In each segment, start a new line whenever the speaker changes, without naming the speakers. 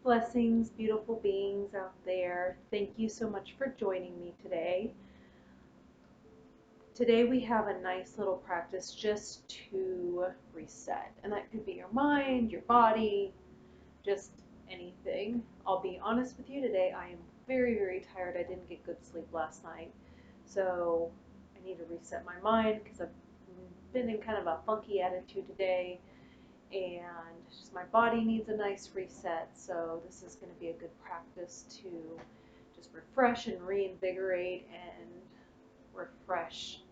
Blessings, beautiful beings out there. Thank you so much for joining me today. Today we have a nice little practice just to reset. And that could be your mind, your body, just anything. I'll be honest with you today, I am very, very tired. I didn't get good sleep last night. So I need to reset my mind because I've been in kind of a funky attitude today. And just my body needs a nice reset, so this is going to be a good practice to just refresh and reinvigorate and refresh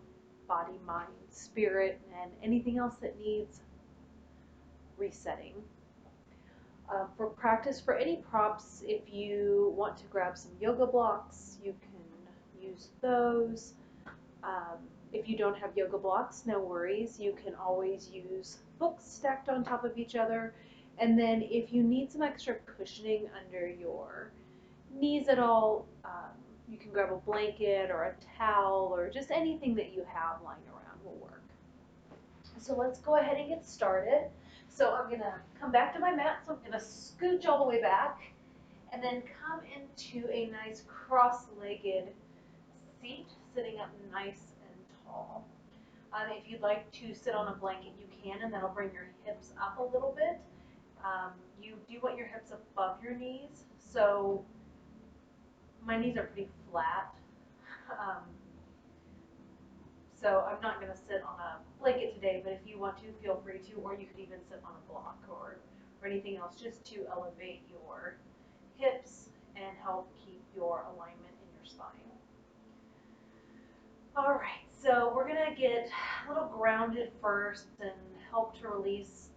body, mind, spirit, and anything else that needs resetting. For practice, for any props, if you want to grab some yoga blocks, you can use those. Um, if you don't have yoga blocks, no worries. You can always use books stacked on top of each other. And then if you need some extra cushioning under your knees at all, you can grab a blanket or a towel or just anything that you have lying around will work. So let's go ahead and get started. So I'm going to come back to my mat. So I'm going to scooch all the way back and then come into a nice cross-legged seat, sitting up nice and tall. If you'd like to sit on a blanket, you can, and that'll bring your hips up a little bit. You do want your hips above your knees, so my knees are pretty flat. Um, so I'm not going to sit on a blanket today, but if you want to, feel free to, or you could even sit on a block or anything else just to elevate your hips and help keep your alignment in your spine. All right, so we're gonna get a little grounded first and help to release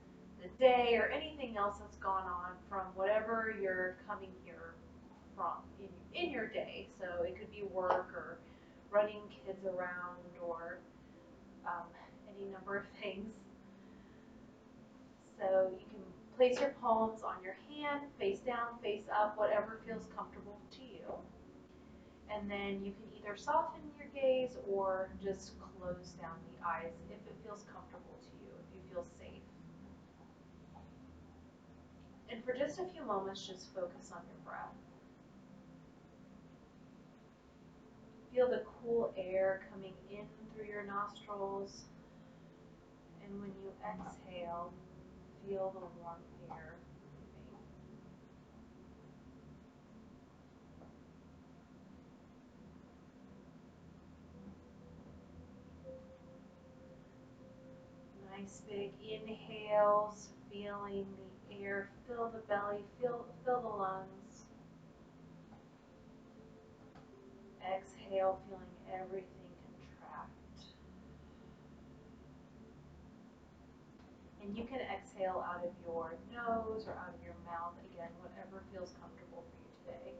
the day or anything else that's gone on from whatever you're coming here from in your day. So it could be work or running kids around or um, any number of things. So you can place your palms on your hand, face down, face up, whatever feels comfortable to you. And then you can either soften your gaze or just close down the eyes if it feels comfortable to you, if you feel safe. And for just a few moments, just focus on your breath. Feel the cool air coming in through your nostrils. And when you exhale, feel the warm air leaving. Nice big inhales, feeling the air fill the belly, fill the lungs. Exhale, feeling everything contract. And you can exhale out of your nose or out of your mouth, again, whatever feels comfortable for you today.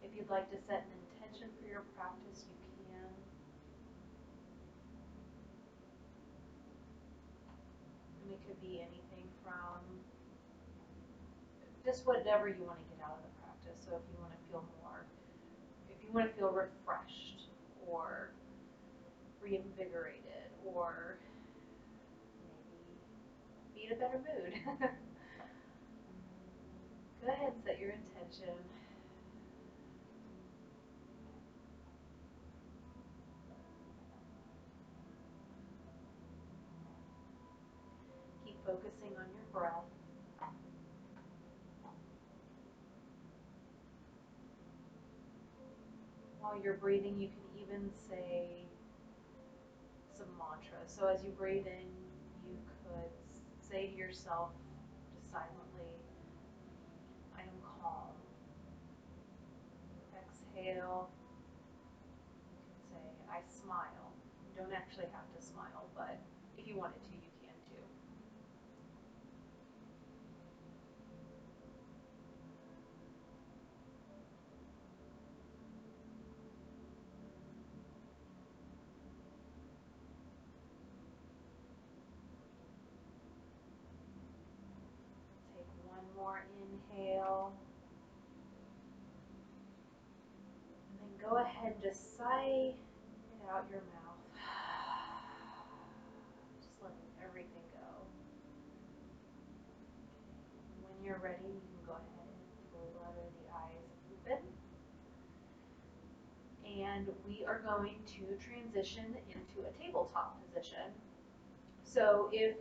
If you'd like to set an intention for your practice, you can. And it could be anything from just whatever you want to get out of the practice. So if you want to feel more, if you want to feel refreshed or reinvigorated or maybe be in a better mood. Go ahead and set your intention. Keep focusing on your breath. While you're breathing, you can even say some mantras. So as you breathe in, you could say to yourself just silently, I am calm. Exhale, you can say, I smile. You don't actually have to smile, but if you wanted to, you can too. Take one more inhale. And then go ahead and just sigh it out your mouth. Just letting everything go. When you're ready, you can go ahead and flutter the eyes open. And we are going to transition into a tabletop position. So if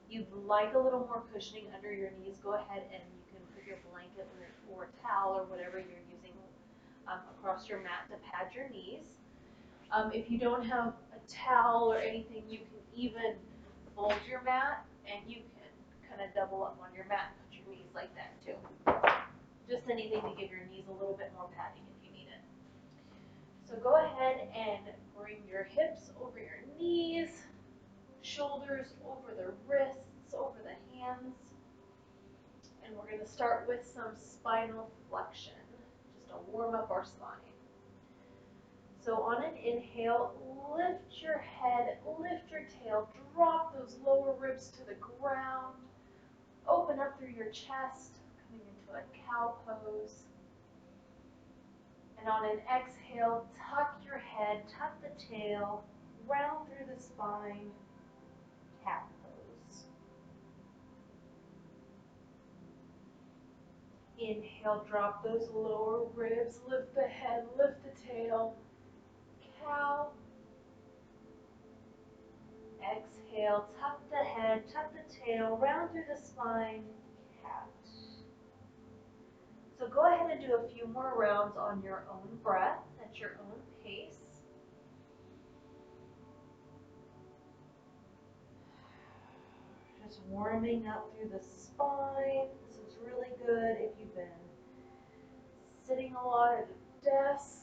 you'd like a little more cushioning under your knees, go ahead and you can put your blanket or towel or whatever you're using across your mat to pad your knees. If you don't have a towel or anything, you can even fold your mat and you can kind of double up on your mat and put your knees like that too. Just anything to give your knees a little bit more padding if you need it. So go ahead and bring your hips over your knees, shoulders over the wrists, over the hands. And we're going to start with some spinal flexion, just to warm up our spine. So on an inhale, lift your head, lift your tail, drop those lower ribs to the ground, open up through your chest, coming into a cow pose. And on an exhale, tuck your head, tuck the tail, round through the spine, cat pose. Inhale, drop those lower ribs, lift the head, lift the tail, cow. Exhale, tuck the head, tuck the tail, round through the spine, cat. So go ahead and do a few more rounds on your own breath, at your own pace. Just warming up through the spine. This is really good if you've been sitting a lot at a desk.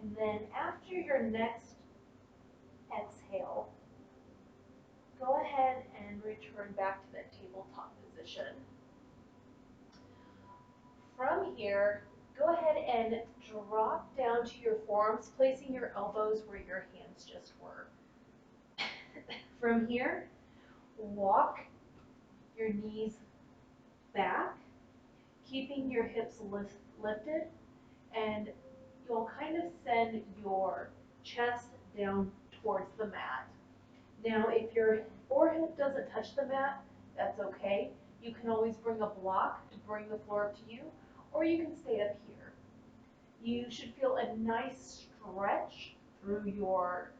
And then after your next exhale, go ahead and return back to that tabletop position. From here, go ahead and drop down to your forearms, placing your elbows where your hands just were. From here, walk your knees back, keeping your hips lifted, and you'll kind of send your chest down towards the mat. Now, if your forehead doesn't touch the mat, that's okay. You can always bring a block to bring the floor up to you, or you can stay up here. You should feel a nice stretch through your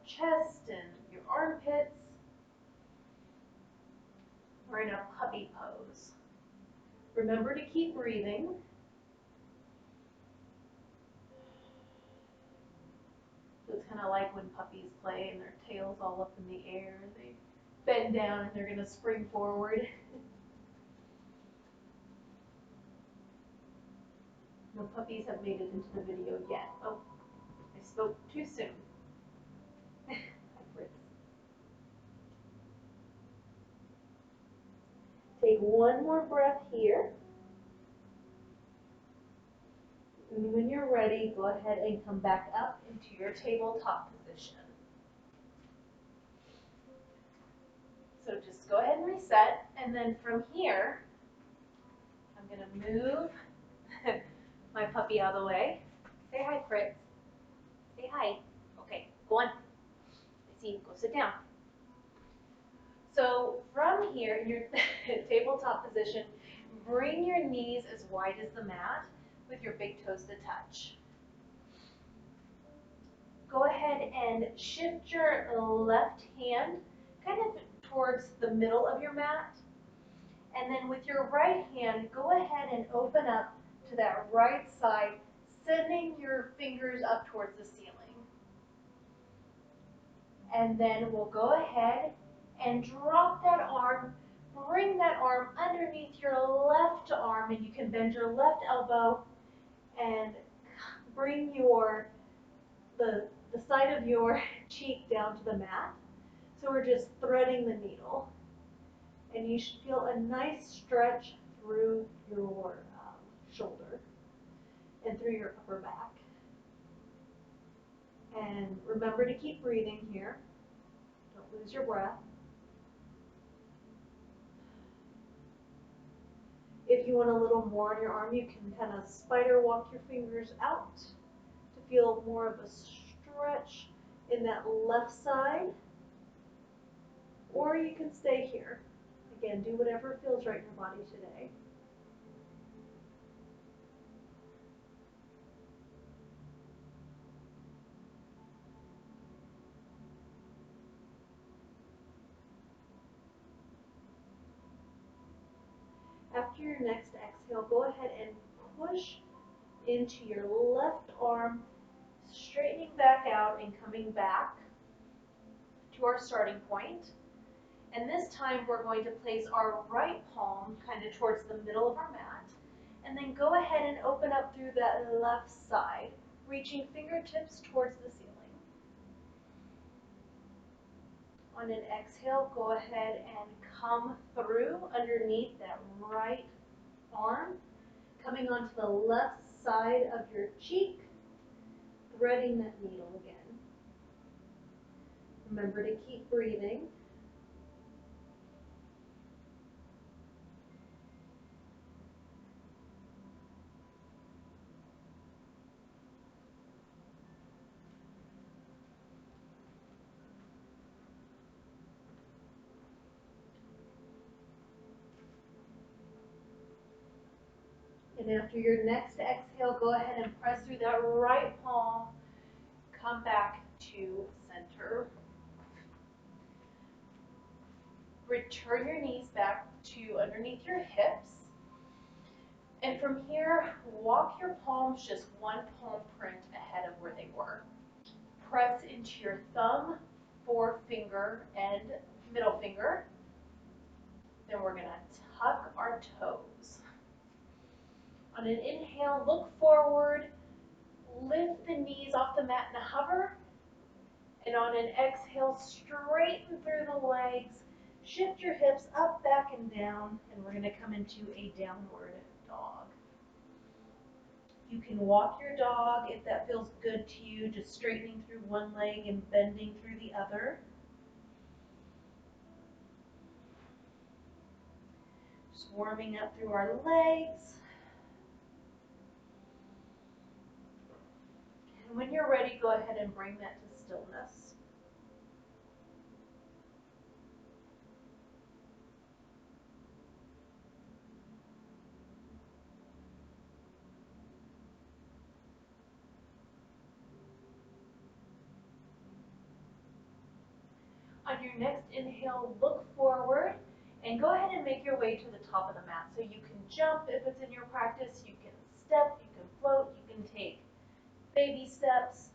chest and your armpits. We're in a puppy pose. Remember to keep breathing. So it's kind of like when puppies play and their tail's all up in the air and they bend down and they're going to spring forward. No puppies have made it into the video yet. Oh, I spoke too soon. Hi, Fritz. Take one more breath here. And when you're ready, go ahead and come back up into your tabletop position. So just go ahead and reset, and then from here, I'm going to move my puppy out of the way. Say hi, Fritz. Say hi. Okay, go on. I see you. Go sit down. So from here, in your tabletop position, bring your knees as wide as the mat with your big toes to touch. Go ahead and shift your left hand kind of towards the middle of your mat. And then with your right hand, go ahead and open up to that right side, sending your fingers up towards the ceiling. And then we'll go ahead and drop that arm, bring that arm underneath your left arm, and you can bend your left elbow and bring the side of your cheek down to the mat. So we're just threading the needle. And you should feel a nice stretch through your shoulder and through your upper back. And remember to keep breathing here. Don't lose your breath. If you want a little more on your arm, you can kind of spider walk your fingers out to feel more of a stretch in that left side, or you can stay here. Again, do whatever feels right in your body today. After your next exhale, go ahead and push into your left arm, straightening back out and coming back to our starting point. And this time we're going to place our right palm kind of towards the middle of our mat. And then go ahead and open up through that left side, reaching fingertips towards the ceiling. On an exhale, go ahead and come through underneath that right arm, coming onto the left side of your cheek, threading that needle again. Remember to keep breathing. And after your next exhale, go ahead and press through that right palm, come back to center. Return your knees back to underneath your hips. And from here, walk your palms just one palm print ahead of where they were. Press into your thumb, forefinger, and middle finger. Then we're going to tuck our toes. On an inhale, look forward, lift the knees off the mat and hover. And on an exhale, straighten through the legs, shift your hips up, back, and down, and we're going to come into a downward dog. You can walk your dog if that feels good to you, just straightening through one leg and bending through the other. Just warming up through our legs. And when you're ready, go ahead and bring that to stillness. On your next inhale, look forward and go ahead and make your way to the top of the mat. So you can jump if it's in your practice, you can step, you can float, you can take baby steps.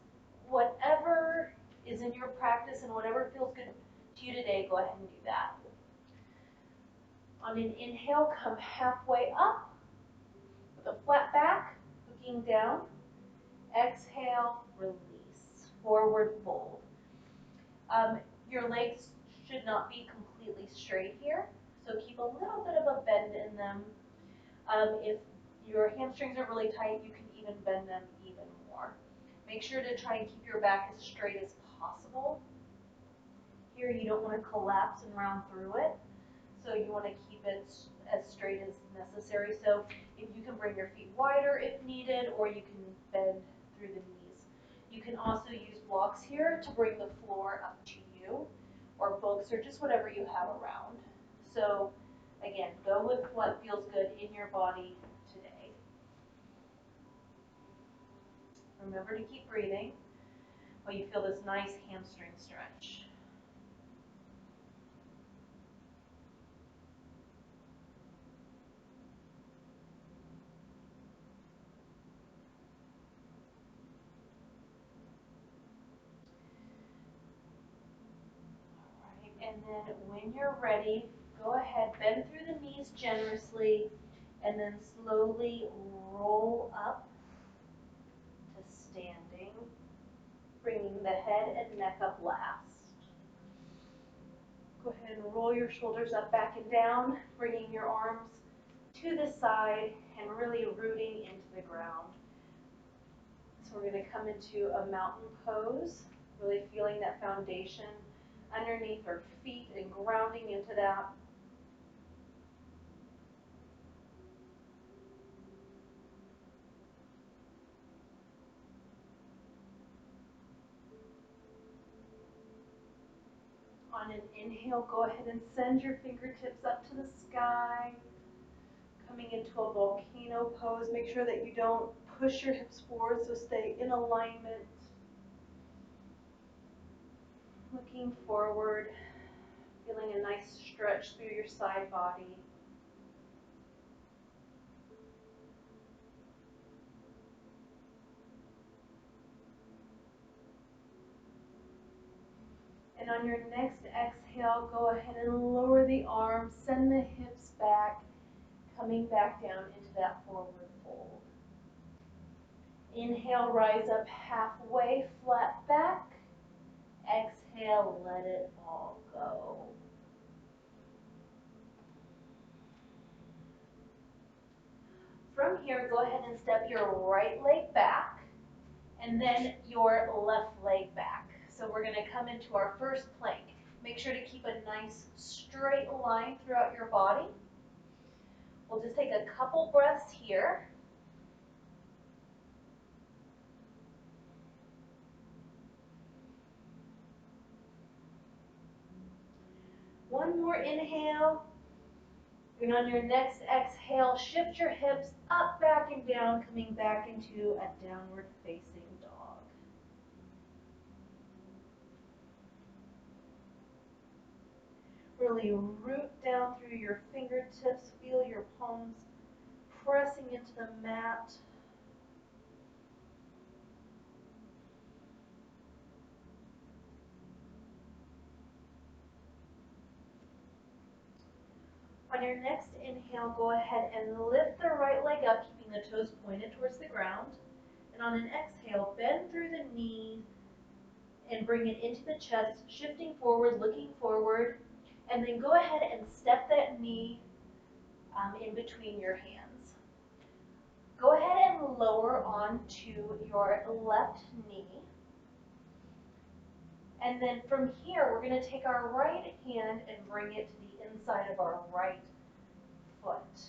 Whatever is in your practice and whatever feels good to you today, go ahead and do that. On an inhale, come halfway up with a flat back, looking down. Exhale, release, forward fold. Your legs should not be completely straight here, so keep a little bit of a bend in them. If your hamstrings are really tight, you can even bend them even more. Make sure to try and keep your back as straight as possible. Here you don't want to collapse and round through it, so you want to keep it as straight as necessary. So if you can bring your feet wider if needed, or you can bend through the knees. You can also use blocks here to bring the floor up to you, or books, or just whatever you have around. So again, go with what feels good in your body today. Remember to keep breathing while you feel this nice hamstring stretch. And then when you're ready, go ahead, bend through the knees generously, and then slowly roll up to standing, bringing the head and neck up last. Go ahead and roll your shoulders up, back, and down, bringing your arms to the side and really rooting into the ground. So we're going to come into a mountain pose, really feeling that foundation underneath our feet and grounding into that. On an inhale, go ahead and send your fingertips up to the sky, coming into a volcano pose. Make sure that you don't push your hips forward, so stay in alignment. Looking forward, feeling a nice stretch through your side body. And on your next exhale, go ahead and lower the arms, send the hips back, coming back down into that forward fold. Inhale, rise up halfway, flat back. Exhale, let it all go. From here, go ahead and step your right leg back and then your left leg back. So we're going to come into our first plank. Make sure to keep a nice straight line throughout your body. We'll just take a couple breaths here. One more inhale. And on your next exhale, shift your hips up, back, and down, coming back into a downward facing dog. Really root down through your fingertips, feel your palms pressing into the mat. On your next inhale, go ahead and lift the right leg up, keeping the toes pointed towards the ground. And on an exhale, bend through the knees and bring it into the chest, shifting forward, looking forward. And then go ahead and step that knee in between your hands. Go ahead and lower onto your left knee. And then from here, we're going to take our right hand and bring it to the inside of our right foot.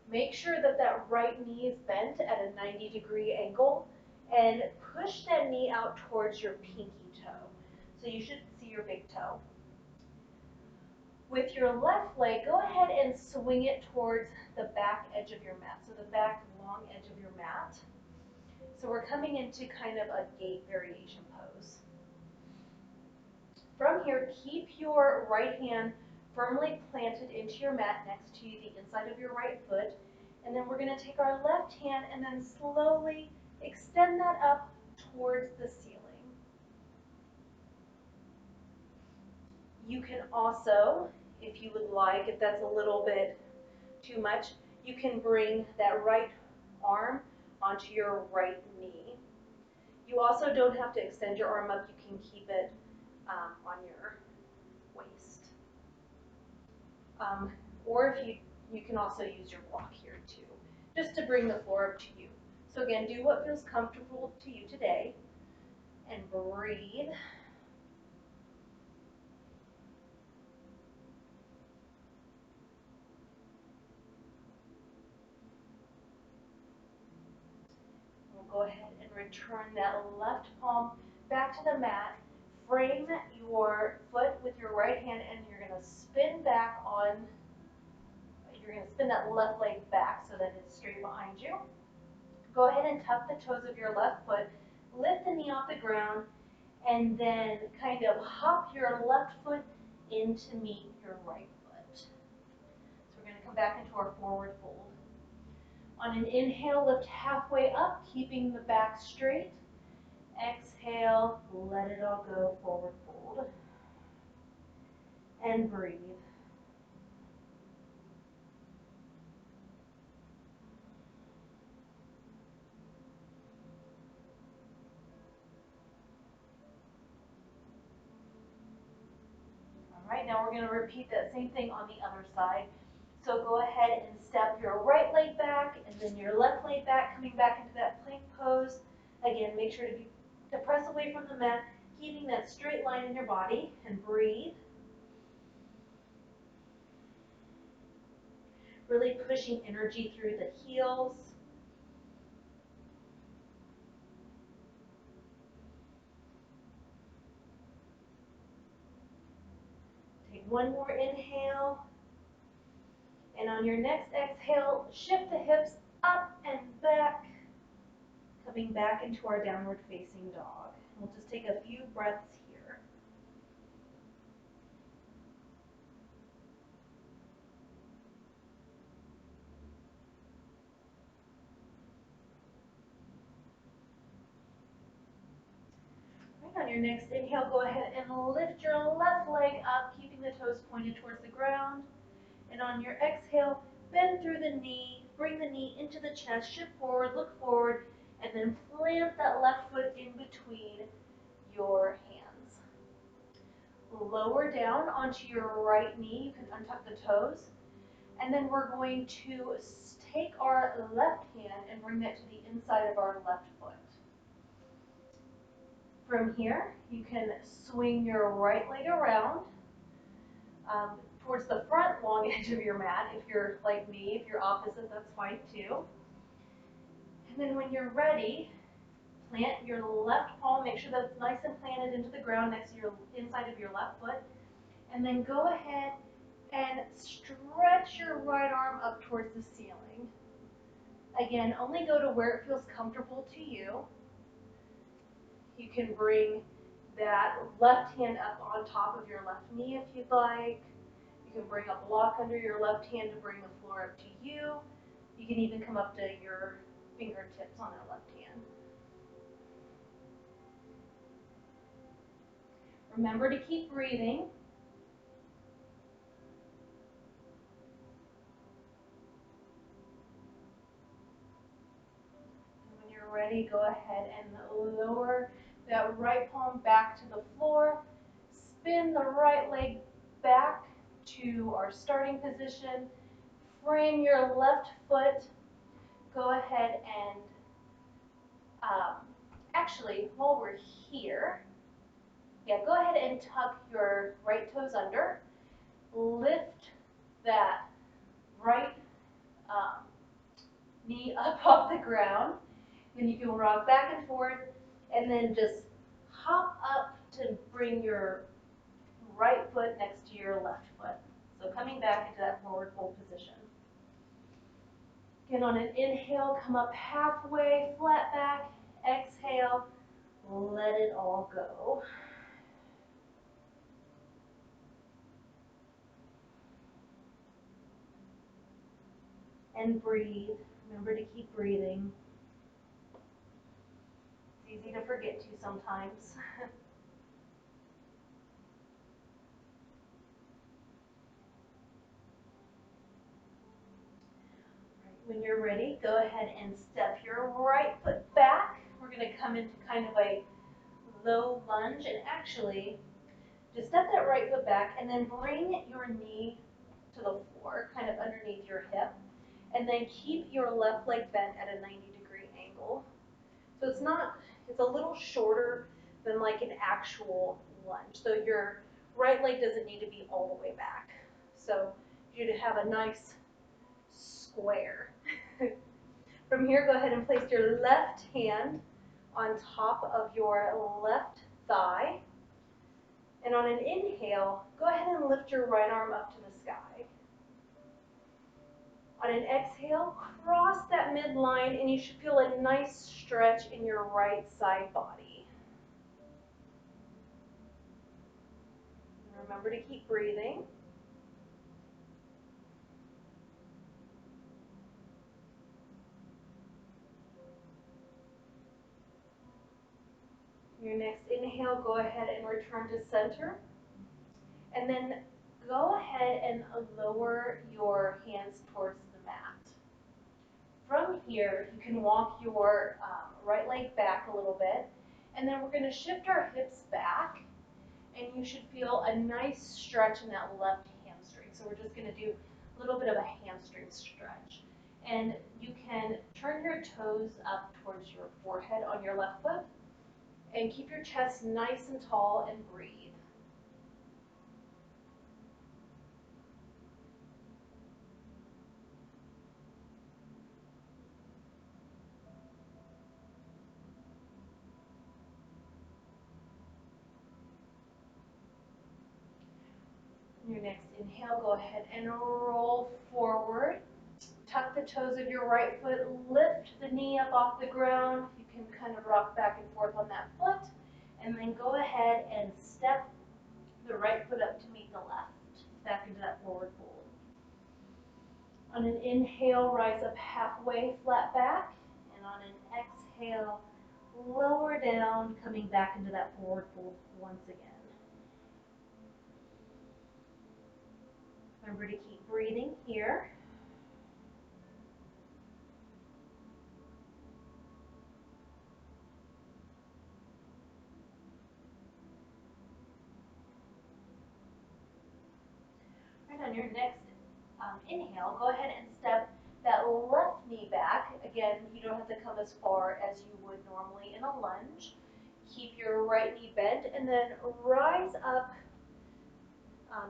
Make sure that that right knee is bent at a 90-degree angle and push that knee out towards your pinky toe. So you should see your big toe. With your left leg, go ahead and swing it towards the back edge of your mat, so the back long edge of your mat. So we're coming into kind of a gate variation pose. From here, keep your right hand firmly planted into your mat next to the inside of your right foot. And then we're going to take our left hand and then slowly extend that up towards the ceiling. You can also, if you would like, if that's a little bit too much, you can bring that right arm onto your right knee. You also don't have to extend your arm up. You can keep it on your waist. Or if you can also use your block here too, just to bring the floor up to you. So again, do what feels comfortable to you today and breathe. We'll go ahead and return that left palm back to the mat. Frame your foot with your right hand and you're going to spin back on, you're going to spin that left leg back so that it's straight behind you. Go ahead and tuck the toes of your left foot, lift the knee off the ground, and then kind of hop your left foot in to meet your right foot. So we're going to come back into our forward fold. On an inhale, lift halfway up, keeping the back straight. Exhale, let it all go, forward fold. And breathe. All right, now we're going to repeat that same thing on the other side. So go ahead and step your right leg back and then your left leg back, coming back into that plank pose. Again, make sure to press away from the mat, keeping that straight line in your body, and breathe. Really pushing energy through the heels. Take one more inhale. And on your next exhale, shift the hips up and back, coming back into our downward facing dog. We'll just take a few breaths here. Right, on your next inhale, go ahead and lift your left leg up, keeping the toes pointed towards the ground. And on your exhale, bend through the knee, bring the knee into the chest, shift forward, look forward, and then plant that left foot in between your hands. Lower down onto your right knee, you can untuck the toes, and then we're going to take our left hand and bring that to the inside of our left foot. From here, you can swing your right leg around towards the front long edge of your mat. If you're like me, if you're opposite, that's fine too. And then when you're ready, plant your left palm, make sure that's nice and planted into the ground next to your inside of your left foot. And then go ahead and stretch your right arm up towards the ceiling. Again, only go to where it feels comfortable to you. You can bring that left hand up on top of your left knee if you'd like. You can bring a block under your left hand to bring the floor up to you. You can even come up to your fingertips on that left hand. Remember to keep breathing. And when you're ready, go ahead and lower that right palm back to the floor. Spin the right leg back to our starting position. Frame your left foot. Go ahead and actually, while we're here, go ahead and tuck your right toes under. Lift that right knee up off the ground. Then you can rock back and forth, and then just hop up to bring your right foot next to your left foot. So coming back into that forward fold position. Again, on an inhale, come up halfway, flat back. Exhale, let it all go. And breathe. Remember to keep breathing. It's easy to forget to sometimes. When you're ready, go ahead and step your right foot back. We're going to come into kind of a low lunge, and actually just step that right foot back and then bring your knee to the floor, kind of underneath your hip, and then keep your left leg bent at a 90-degree angle. So it's a little shorter than like an actual lunge. So your right leg doesn't need to be all the way back. So you to have a nice square. From here, go ahead and place your left hand on top of your left thigh. And on an inhale, go ahead and lift your right arm up to the sky. On an exhale, cross that midline, and you should feel a nice stretch in your right side body. And remember to keep breathing. Your next inhale, go ahead and return to center. And then go ahead and lower your hands towards the mat. From here, you can walk your right leg back a little bit, and then we're going to shift our hips back, and you should feel a nice stretch in that left hamstring. So we're just going to do a little bit of a hamstring stretch. And you can turn your toes up towards your forehead on your left foot, and keep your chest nice and tall and breathe. next inhale, go ahead and roll forward. Tuck the toes of your right foot, lift the knee up off the ground. You can kind of rock back and forth on that foot. And then go ahead and step the right foot up to meet the left. Back into that forward fold. On an inhale, rise up halfway, flat back. And on an exhale, lower down, coming back into that forward fold once again. Remember to keep breathing here. Right, on your next inhale, go ahead and step that left knee back. Again, you don't have to come as far as you would normally in a lunge. Keep your right knee bent and then rise up.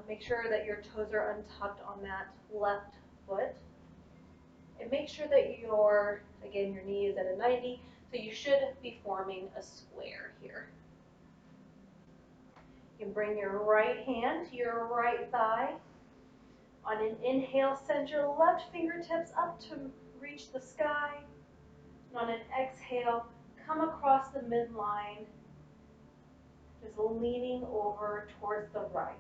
Make sure that your toes are untucked on that left foot. And make sure that your knee is at a 90, so you should be forming a square here. You can bring your right hand to your right thigh. On an inhale, send your left fingertips up to reach the sky. And on an exhale, come across the midline, just leaning over towards the right.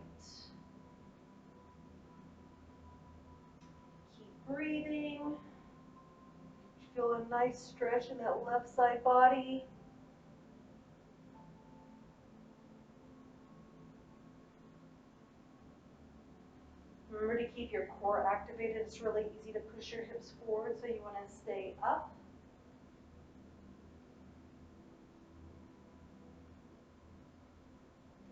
Keep breathing. Feel a nice stretch in that left side body. Remember to keep your core activated. It's really easy to push your hips forward, so you want to stay up.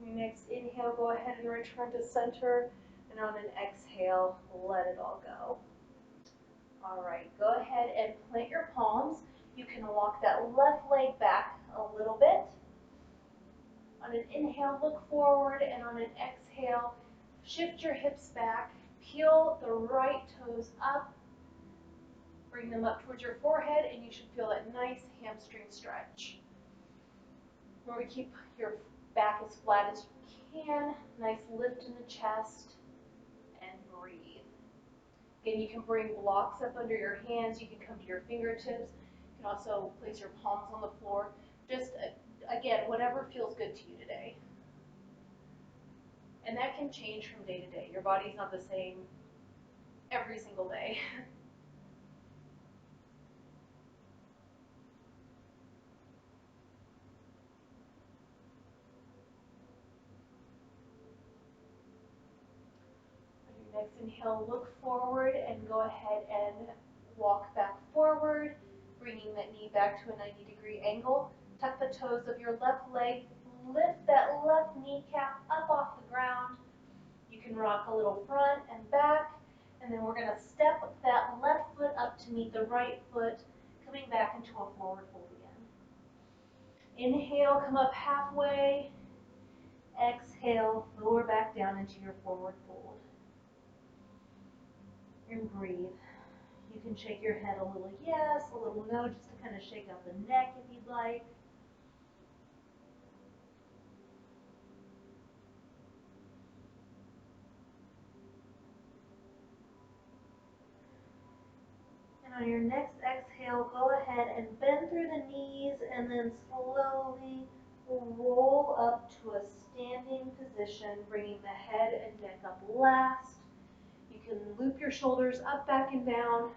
Your next inhale, go ahead and return to center. And on an exhale, let it all go. All right, go ahead and plant your palms. You can walk that left leg back a little bit. On an inhale, look forward, and on an exhale, shift your hips back. Peel the right toes up. Bring them up towards your forehead, and you should feel that nice hamstring stretch. Remember to keep your back as flat as you can. Nice lift in the chest, and breathe. Again, you can bring blocks up under your hands. You can come to your fingertips. You can also place your palms on the floor. Just, again, whatever feels good to you today. And that can change from day to day. Your body's not the same every single day. On your next inhale, look forward and go ahead and walk back forward, bringing that knee back to a 90-degree angle. Tuck the toes of your left leg. Lift that left kneecap up off the ground. You can rock a little front and back, and then we're going to step that left foot up to meet the right foot, coming back into a forward fold again. Inhale, come up halfway. Exhale, lower back down into your forward fold. And breathe. You can shake your head a little yes, a little no, just to kind of shake out the neck if you'd like. And on your next exhale, go ahead and bend through the knees and then slowly roll up to a standing position, bringing the head and neck up last. You can loop your shoulders up, back, and down.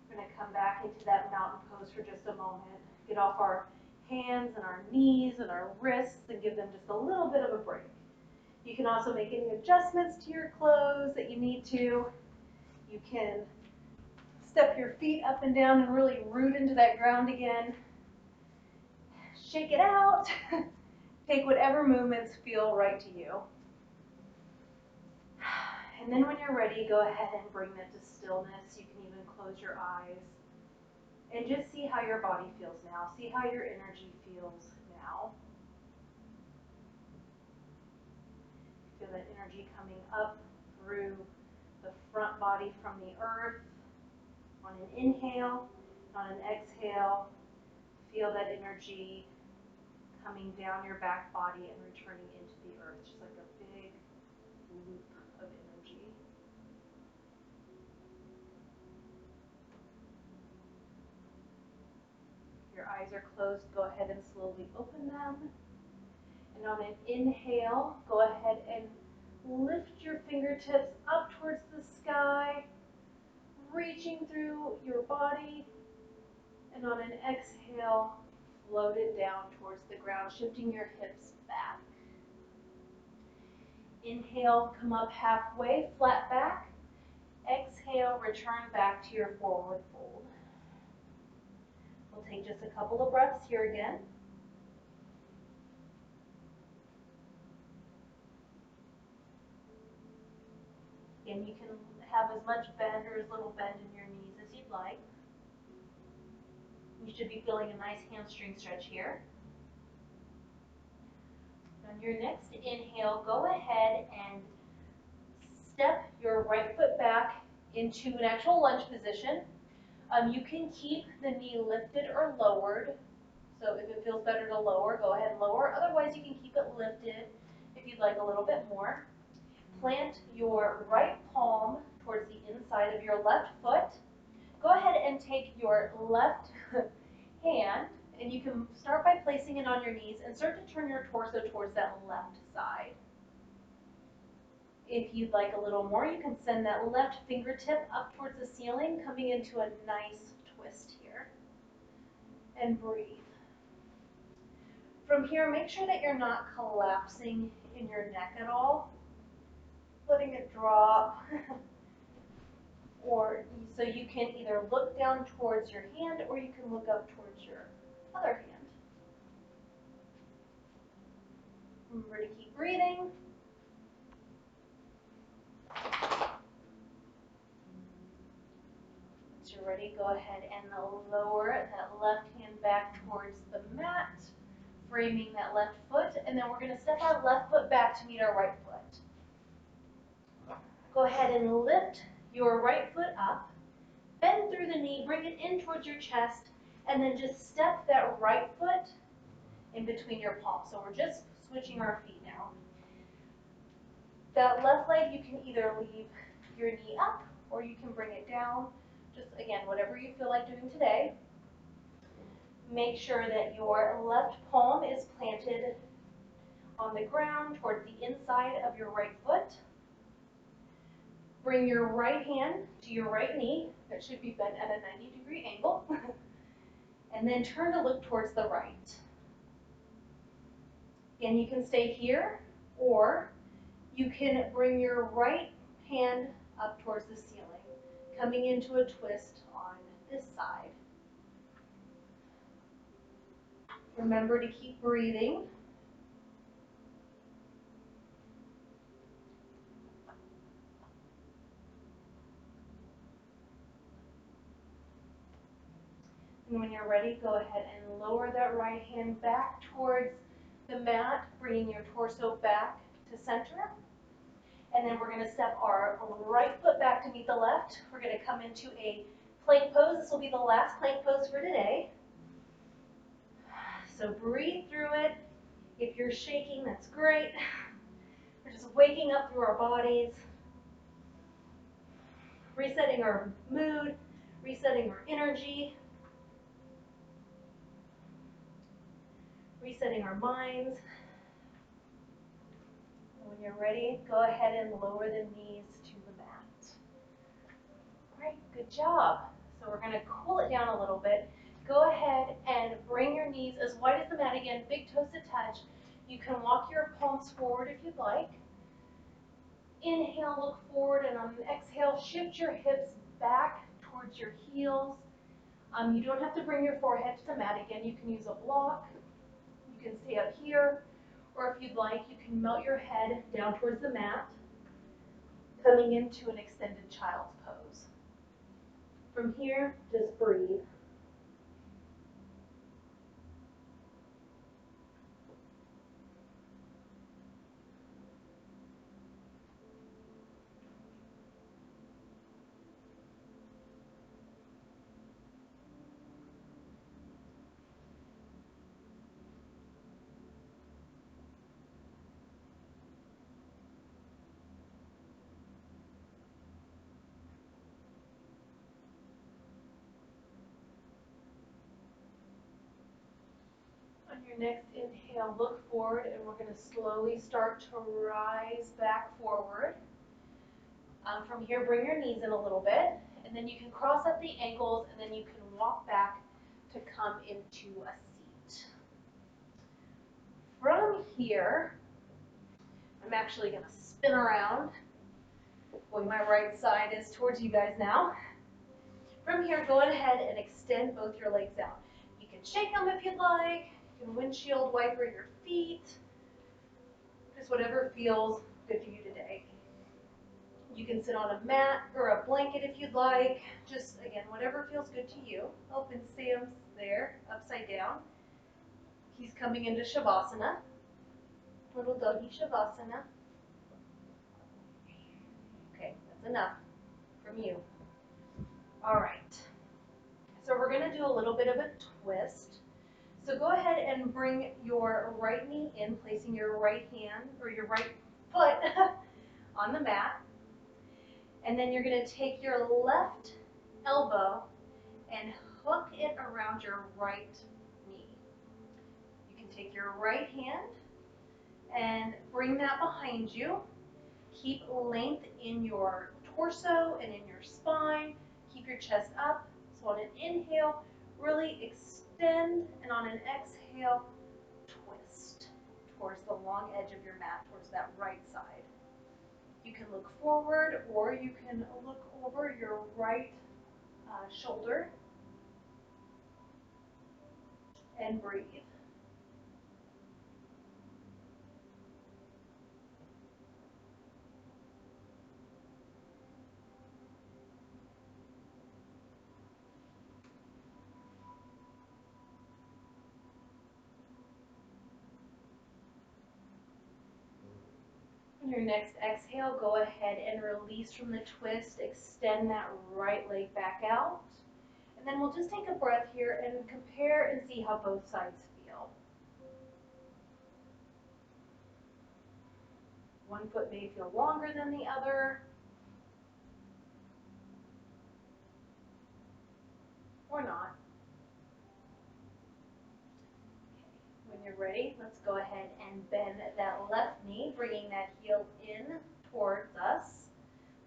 We're going to come back into that mountain pose for just a moment. Get off our hands and our knees and our wrists and give them just a little bit of a break. You can also make any adjustments to your clothes that you need to. You can step your feet up and down and really root into that ground again. Shake it out. Take whatever movements feel right to you. And then when you're ready, go ahead and bring that to stillness. You can even close your eyes and just see how your body feels now. See how your energy feels now. Feel that energy coming up through the front body from the earth. On an inhale, on an exhale, feel that energy coming down your back body and returning into the earth, just like a big loop of eyes are closed, go ahead and slowly open them. And on an inhale, go ahead and lift your fingertips up towards the sky, reaching through your body. And on an exhale, float it down towards the ground, shifting your hips back. Inhale, come up halfway, flat back. Exhale, return back to your forward fold. We'll take just a couple of breaths here again. Again, you can have as much bend or as little bend in your knees as you'd like. You should be feeling a nice hamstring stretch here. On your next inhale, go ahead and step your right foot back into an actual lunge position. You can keep the knee lifted or lowered. So if it feels better to lower, go ahead and lower. Otherwise, you can keep it lifted if you'd like a little bit more. Plant your right palm towards the inside of your left foot. Go ahead and take your left hand, and you can start by placing it on your knees and start to turn your torso towards that left side. If you'd like a little more, you can send that left fingertip up towards the ceiling, coming into a nice twist here. And breathe. From here, make sure that you're not collapsing in your neck at all, letting it drop. Or so you can either look down towards your hand or you can look up towards your other hand. Remember to keep breathing. Once you're ready, go ahead and lower that left hand back towards the mat, framing that left foot, and then we're going to step our left foot back to meet our right foot. Go ahead and lift your right foot up, bend through the knee, bring it in towards your chest, and then just step that right foot in between your palms. So we're just switching our feet now. That left leg, you can either leave your knee up or you can bring it down. Just again, whatever you feel like doing today. Make sure that your left palm is planted on the ground towards the inside of your right foot. Bring your right hand to your right knee. That should be bent at a 90-degree angle. And then turn to look towards the right. Again, you can stay here, or you can bring your right hand up towards the ceiling, coming into a twist on this side. Remember to keep breathing. And when you're ready, go ahead and lower that right hand back towards the mat, bringing your torso back to center. And then we're going to step our right foot back to meet the left. We're going to come into a plank pose. This will be the last plank pose for today. So breathe through it. If you're shaking, that's great. We're just waking up through our bodies, resetting our mood, resetting our energy, resetting our minds. And when you're ready, go ahead and lower the knees to the mat. Great, good job. So we're going to cool it down a little bit. Go ahead and bring your knees as wide as the mat again, big toes to touch. You can walk your palms forward if you'd like. Inhale, look forward, and on an exhale, shift your hips back towards your heels. You don't have to bring your forehead to the mat again. You can use a block. You can stay up here, or if you'd like, you can melt your head down towards the mat, coming into an extended child's pose. From here, just breathe. Your next inhale, look forward, and we're going to slowly start to rise back forward. From here, bring your knees in a little bit, and then you can cross up the ankles, and then you can walk back to come into a seat. From here, I'm actually going to spin around. Boy, my right side is towards you guys now. From here, go ahead and extend both your legs out. You can shake them if you'd like. You can windshield wiper your feet. Just whatever feels good to you today. You can sit on a mat or a blanket if you'd like. Just, again, whatever feels good to you. Oh, and Sam's there, upside down. He's coming into Shavasana. Little doggy Shavasana. Okay, that's enough from you. All right. So we're going to do a little bit of a twist. So go ahead and bring your right knee in, placing your right hand or your right foot on the mat. And then you're going to take your left elbow and hook it around your right knee. You can take your right hand and bring that behind you. Keep length in your torso and in your spine. Keep your chest up. So on an inhale, really extend, and on an exhale, twist towards the long edge of your mat, towards that right side. You can look forward, or you can look over your right shoulder and breathe. On your next exhale, go ahead and release from the twist. Extend that right leg back out. And then we'll just take a breath here and compare and see how both sides feel. One foot may feel longer than the other, or not. When you're ready, let's go ahead and bend that left knee, bringing that heel in towards us.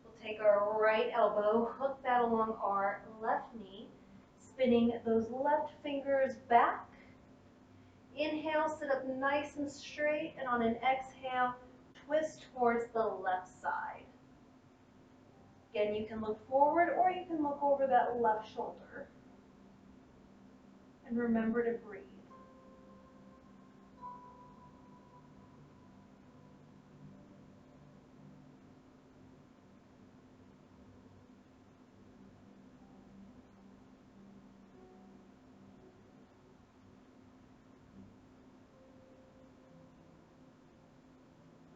We'll take our right elbow, hook that along our left knee, spinning those left fingers back. Inhale, sit up nice and straight, and on an exhale, twist towards the left side. Again, you can look forward or you can look over that left shoulder. And remember to breathe.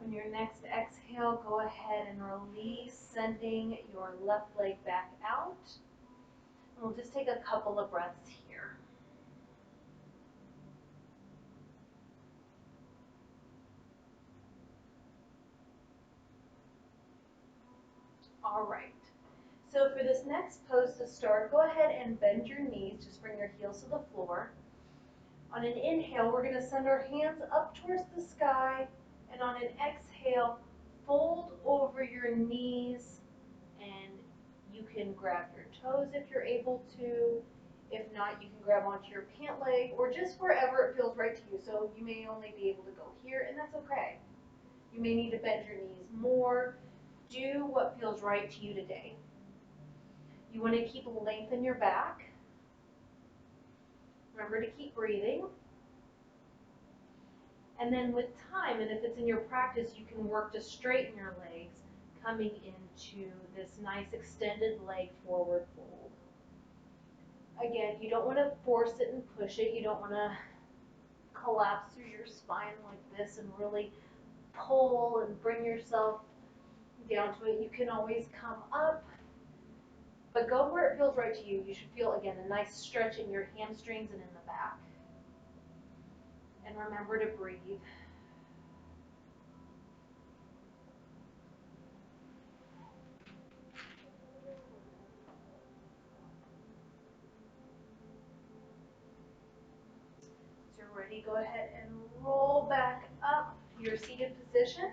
On your next exhale, go ahead and release, sending your left leg back out. And we'll just take a couple of breaths here. All right. So for this next pose to start, go ahead and bend your knees. Just bring your heels to the floor. On an inhale, we're going to send our hands up towards the sky. And on an exhale, fold over your knees, and you can grab your toes if you're able to. If not, you can grab onto your pant leg or just wherever it feels right to you. So you may only be able to go here, and that's okay. You may need to bend your knees more. Do what feels right to you today. You want to keep length in your back. Remember to keep breathing. And then with time, and if it's in your practice, you can work to straighten your legs, coming into this nice extended leg forward fold. Again, you don't want to force it and push it. You don't want to collapse through your spine like this and really pull and bring yourself down to it. You can always come up, but go where it feels right to you. You should feel, again, a nice stretch in your hamstrings and in the back. And remember to breathe. You're ready. ready, go ahead and roll back up to your seated position.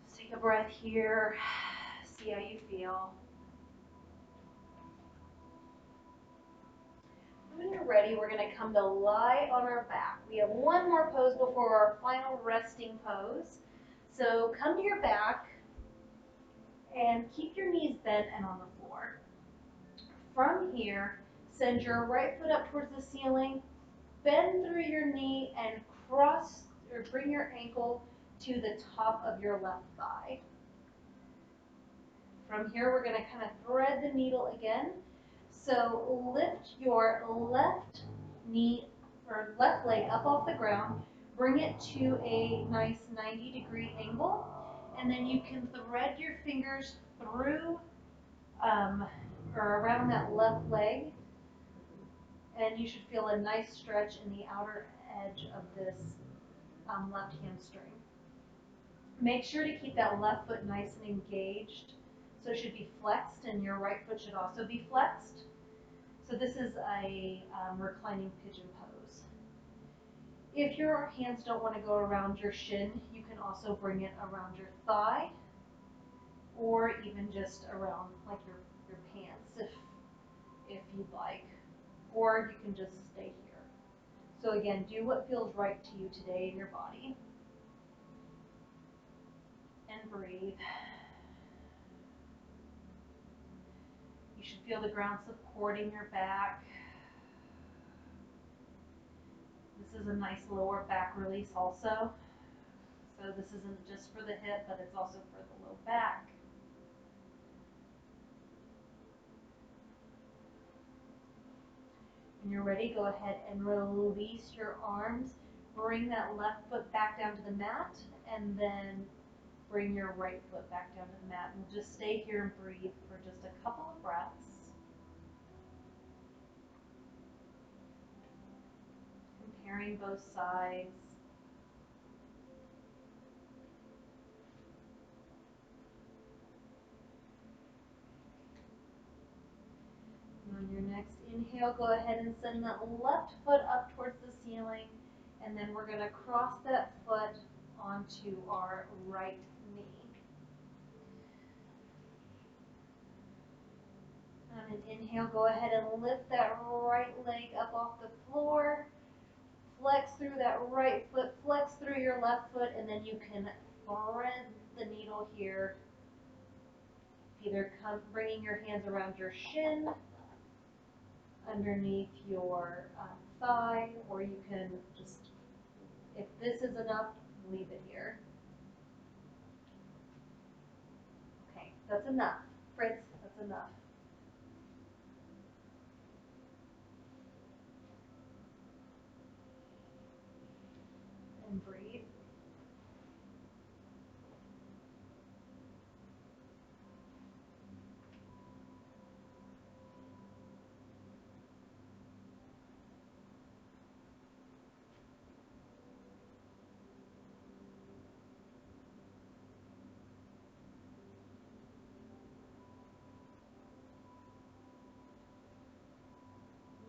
Just take a breath here, see how you feel. When you're ready, we're going to come to lie on our back. We have one more pose before our final resting pose. So come to your back and keep your knees bent and on the floor. From here, send your right foot up towards the ceiling, bend through your knee and cross or bring your ankle to the top of your left thigh. From here, we're going to kind of thread the needle again. So lift your left knee or left leg up off the ground, bring it to a nice 90-degree angle, and then you can thread your fingers through or around that left leg, and you should feel a nice stretch in the outer edge of this left hamstring. Make sure to keep that left foot nice and engaged. So it should be flexed, and your right foot should also be flexed. So this is a reclining pigeon pose. If your hands don't want to go around your shin, you can also bring it around your thigh, or even just around like your pants if you'd like, or you can just stay here. So again, do what feels right to you today in your body. And breathe. You should feel the ground supporting your back. This is a nice lower back release also. So this isn't just for the hip, but it's also for the low back. When you're ready, go ahead and release your arms. Bring that left foot back down to the mat, and then bring your right foot back down to the mat. And just stay here and breathe for just a couple of breaths. Comparing both sides. And on your next inhale, go ahead and send that left foot up towards the ceiling, and then we're going to cross that foot onto our right knee. On an inhale, go ahead and lift that right leg up off the floor. Flex through that right foot, flex through your left foot, and then you can thread the needle here. Either bringing your hands around your shin, underneath your thigh, or you can just, if this is enough, leave it here. Okay, that's enough. Fritz, that's enough. And breathe.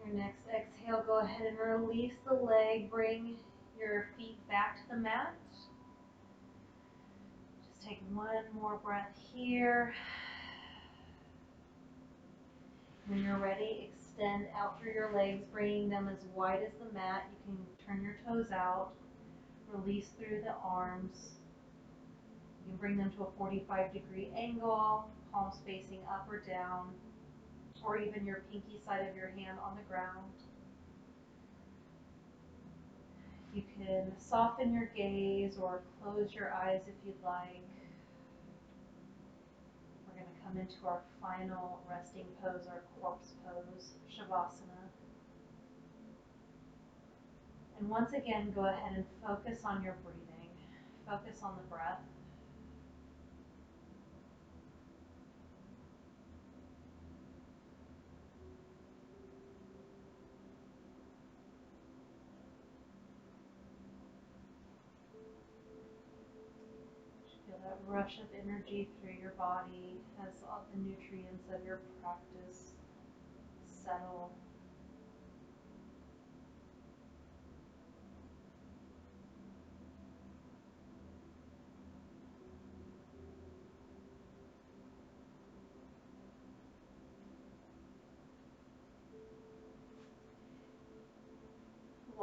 Your next exhale, go ahead and release the leg. Bring your feet back to the mat. Just take one more breath here. When you're ready, extend out through your legs, bringing them as wide as the mat. You can turn your toes out, release through the arms. You can bring them to a 45-degree angle, palms facing up or down, or even your pinky side of your hand on the ground. You can soften your gaze or close your eyes if you'd like. We're going to come into our final resting pose, our corpse pose, Shavasana. And once again, go ahead and focus on your breathing. Focus on the breath. Feel that rush of energy through your body as all the nutrients of your practice settle.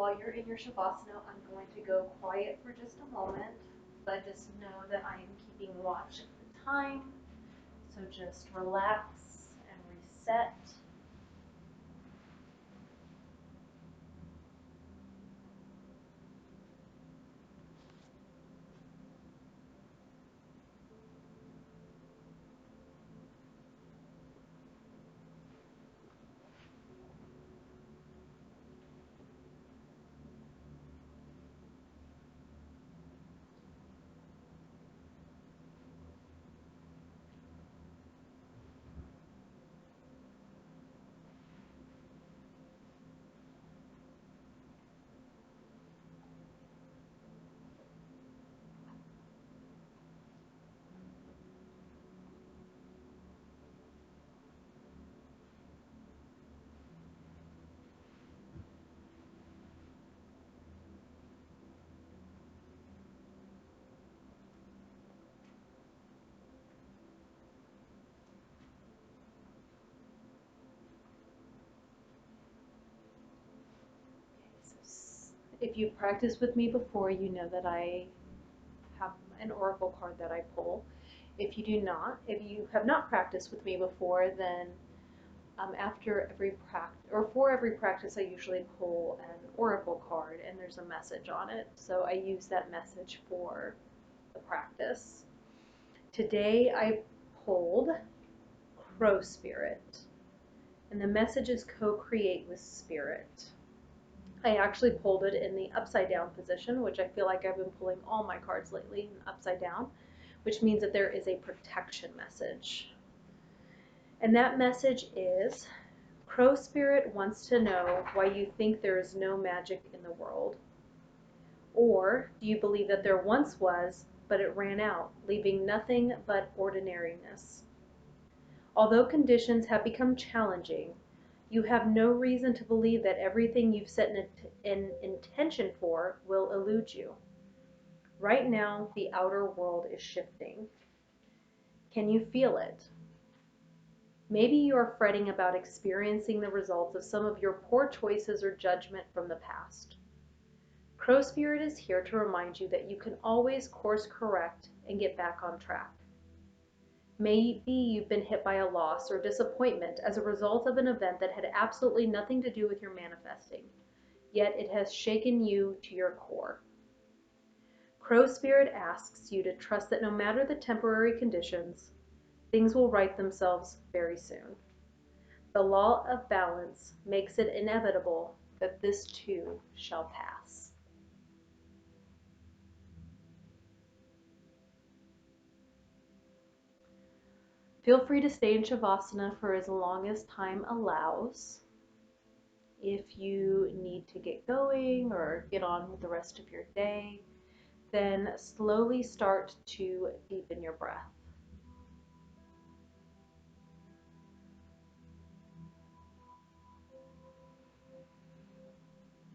while you're in your Shavasana, I'm going to go quiet for just a moment, but just know that I am keeping watch of the time. So just relax and reset. If you've practiced with me before, you know that I have an oracle card that I pull. If you do not, if you have not practiced with me before, then after every practice, or for every practice, I usually pull an oracle card and there's a message on it. So I use that message for the practice. Today I pulled Crow Spirit, and the message is co-create with Spirit. I actually pulled it in the upside down position, which I feel like I've been pulling all my cards lately upside down, which means that there is a protection message. And that message is, Crow Spirit wants to know why you think there is no magic in the world. Or do you believe that there once was, but it ran out, leaving nothing but ordinariness? Although conditions have become challenging, you have no reason to believe that everything you've set an intention for will elude you. Right now, the outer world is shifting. Can you feel it? Maybe you are fretting about experiencing the results of some of your poor choices or judgment from the past. Crow Spirit is here to remind you that you can always course correct and get back on track. Maybe you've been hit by a loss or disappointment as a result of an event that had absolutely nothing to do with your manifesting, yet it has shaken you to your core. Crow Spirit asks you to trust that no matter the temporary conditions, things will right themselves very soon. The law of balance makes it inevitable that this too shall pass. Feel free to stay in Shavasana for as long as time allows. If you need to get going or get on with the rest of your day, then slowly start to deepen your breath.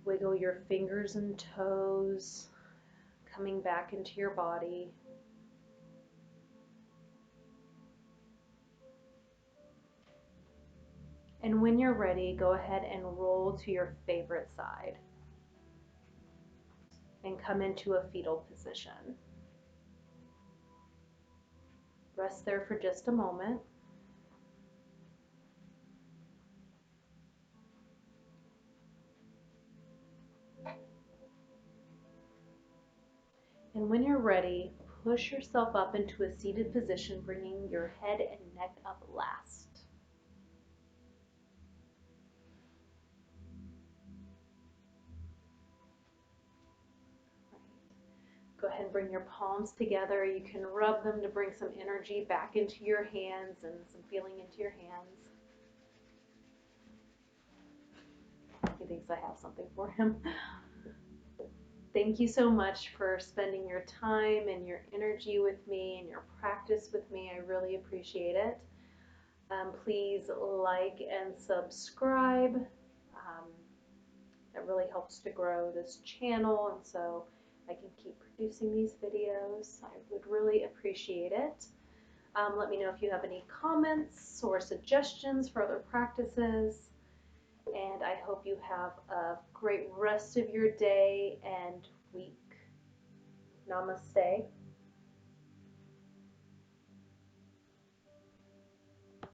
Wiggle your fingers and toes, coming back into your body. And when you're ready, go ahead and roll to your favorite side and come into a fetal position. Rest there for just a moment. And when you're ready, push yourself up into a seated position, bringing your head and neck up last. Go ahead and bring your palms together. You can rub them to bring some energy back into your hands and some feeling into your hands. He thinks I have something for him. Thank you so much for spending your time and your energy with me and your practice with me. I really appreciate it. Please like and subscribe. That really helps to grow this channel, and so I can keep producing these videos. I would really appreciate it. Let me know if you have any comments or suggestions for other practices. and I hope you have a great rest of your day and week. Namaste.